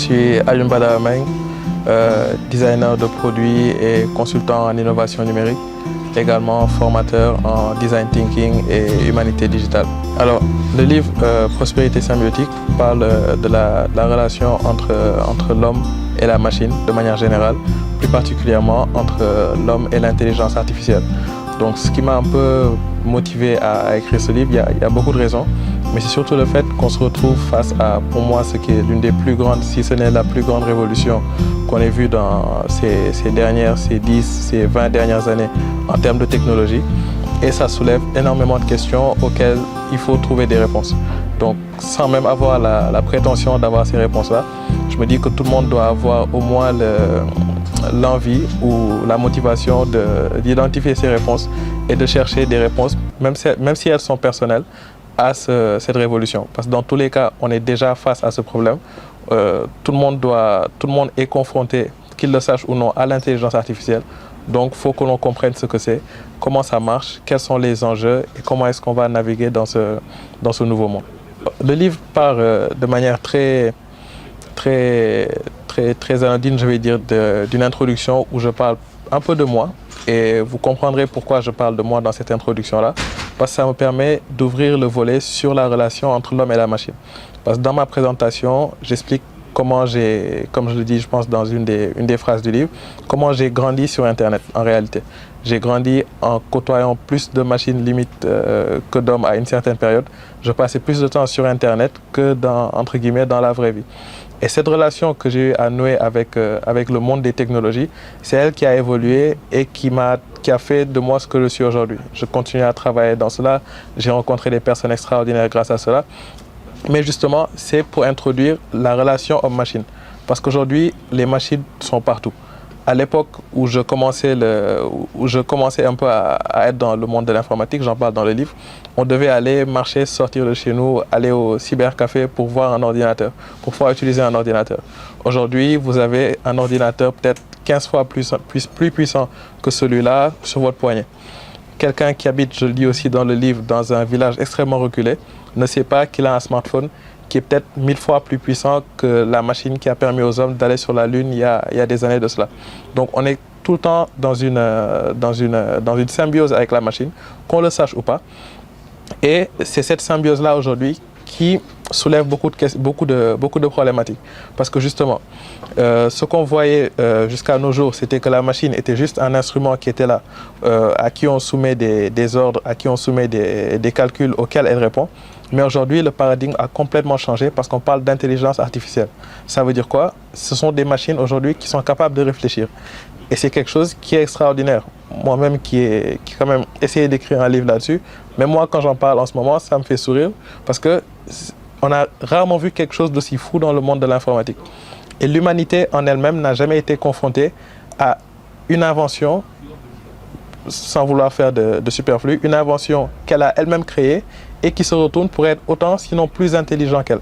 suis Alioune Badara Meng, designer de produits et consultant en innovation numérique, également formateur en design thinking et humanité digitale. Alors, le livre Prospérité symbiotique parle de la relation entre l'homme et la machine de manière générale, plus particulièrement entre l'homme et l'intelligence artificielle. Donc, ce qui m'a un peu motivé à écrire ce livre, il y a beaucoup de raisons, mais c'est surtout le fait qu'on se retrouve face à, pour moi, ce qui est l'une des plus grandes, si ce n'est la plus grande révolution qu'on ait vue dans ces 10, ces 20 dernières années en termes de technologie. Et ça soulève énormément de questions auxquelles il faut trouver des réponses. Donc, sans même avoir la prétention d'avoir ces réponses-là, je me dis que tout le monde doit avoir au moins l'envie ou la motivation d'identifier ces réponses et de chercher des réponses, même si elles sont personnelles, à cette révolution. Parce que dans tous les cas, on est déjà face à ce problème. Tout le monde est confronté, qu'il le sache ou non, à l'intelligence artificielle. Donc, il faut que l'on comprenne ce que c'est, comment ça marche, quels sont les enjeux et comment est-ce qu'on va naviguer dans ce nouveau monde. Le livre part de manière très anodine, je vais dire, d'une introduction où je parle un peu de moi. Et vous comprendrez pourquoi je parle de moi dans cette introduction-là. Parce que ça me permet d'ouvrir le volet sur la relation entre l'homme et la machine. Parce que dans ma présentation, j'explique comment comme je le dis, je pense, dans une des phrases du livre, comment j'ai grandi sur Internet, en réalité. J'ai grandi en côtoyant plus de machines limite que d'hommes à une certaine période. Je passais plus de temps sur Internet que entre guillemets, dans la vraie vie. Et cette relation que j'ai eu à nouer avec le monde des technologies, c'est elle qui a évolué et qui a fait de moi ce que je suis aujourd'hui. Je continue à travailler dans cela, j'ai rencontré des personnes extraordinaires grâce à cela. Mais justement, c'est pour introduire la relation homme-machine. Parce qu'aujourd'hui, les machines sont partout. À l'époque où je commençais un peu à être dans le monde de l'informatique, j'en parle dans le livre, on devait aller marcher, sortir de chez nous, aller au cybercafé pour voir un ordinateur, pour pouvoir utiliser un ordinateur. Aujourd'hui, vous avez un ordinateur peut-être 15 fois plus puissant que celui-là sur votre poignet. Quelqu'un qui habite, je le dis aussi dans le livre, dans un village extrêmement reculé, ne sait pas qu'il a un smartphone qui est peut-être 1000 fois plus puissant que la machine qui a permis aux hommes d'aller sur la Lune il y a des années de cela. Donc on est tout le temps dans une symbiose avec la machine, qu'on le sache ou pas. Et c'est cette symbiose-là aujourd'hui qui soulève beaucoup de problématiques. Parce que justement, ce qu'on voyait jusqu'à nos jours, c'était que la machine était juste un instrument qui était là, à qui on soumet des ordres, à qui on soumet des calculs auxquels elle répond. Mais aujourd'hui, le paradigme a complètement changé parce qu'on parle d'intelligence artificielle. Ça veut dire quoi? Ce sont des machines aujourd'hui qui sont capables de réfléchir. Et c'est quelque chose qui est extraordinaire. Moi-même qui quand même essayé d'écrire un livre là-dessus, mais moi quand j'en parle en ce moment, ça me fait sourire parce que on a rarement vu quelque chose d'aussi fou dans le monde de l'informatique. Et l'humanité en elle-même n'a jamais été confrontée à une invention, sans vouloir faire de superflu, une invention qu'elle a elle-même créée et qui se retourne pour être autant, sinon plus intelligent qu'elle.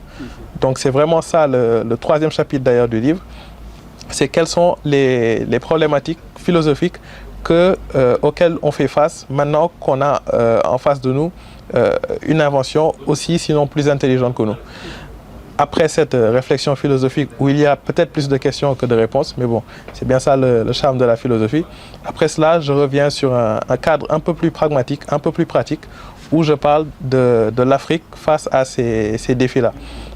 Donc c'est vraiment ça le troisième chapitre d'ailleurs du livre. C'est quelles sont les problématiques philosophiques auxquelles on fait face maintenant qu'on a en face de nous une invention aussi, sinon plus intelligente que nous. Après cette réflexion philosophique où il y a peut-être plus de questions que de réponses, mais bon, c'est bien ça le charme de la philosophie. Après cela, je reviens sur un cadre un peu plus pragmatique, un peu plus pratique, où je parle de l'Afrique face à ces défis-là.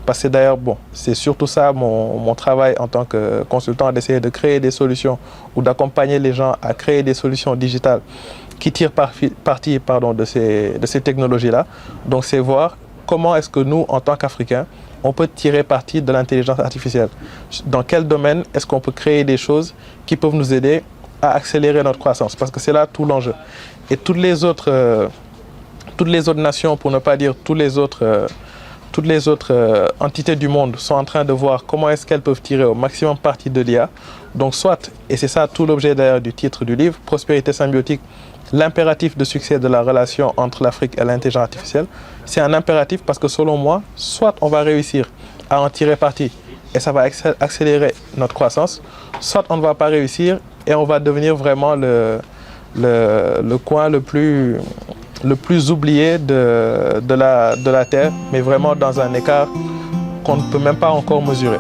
Parce que d'ailleurs, bon, c'est surtout ça mon travail en tant que consultant, d'essayer de créer des solutions ou d'accompagner les gens à créer des solutions digitales qui tirent parti de ces technologies-là. Donc c'est voir comment est-ce que nous, en tant qu'Africains, on peut tirer parti de l'intelligence artificielle. Dans quel domaine est-ce qu'on peut créer des choses qui peuvent nous aider à accélérer notre croissance? Parce que c'est là tout l'enjeu. Et toutes les autres nations, pour ne pas dire toutes les autres entités du monde sont en train de voir comment est-ce qu'elles peuvent tirer au maximum parti de l'IA. Donc soit, et c'est ça tout l'objet d'ailleurs du titre du livre, Prospérité symbiotique, l'impératif de succès de la relation entre l'Afrique et l'intelligence artificielle, c'est un impératif parce que selon moi, soit on va réussir à en tirer parti et ça va accélérer notre croissance, soit on ne va pas réussir et on va devenir vraiment le coin le plus oublié de la Terre, mais vraiment dans un écart qu'on ne peut même pas encore mesurer.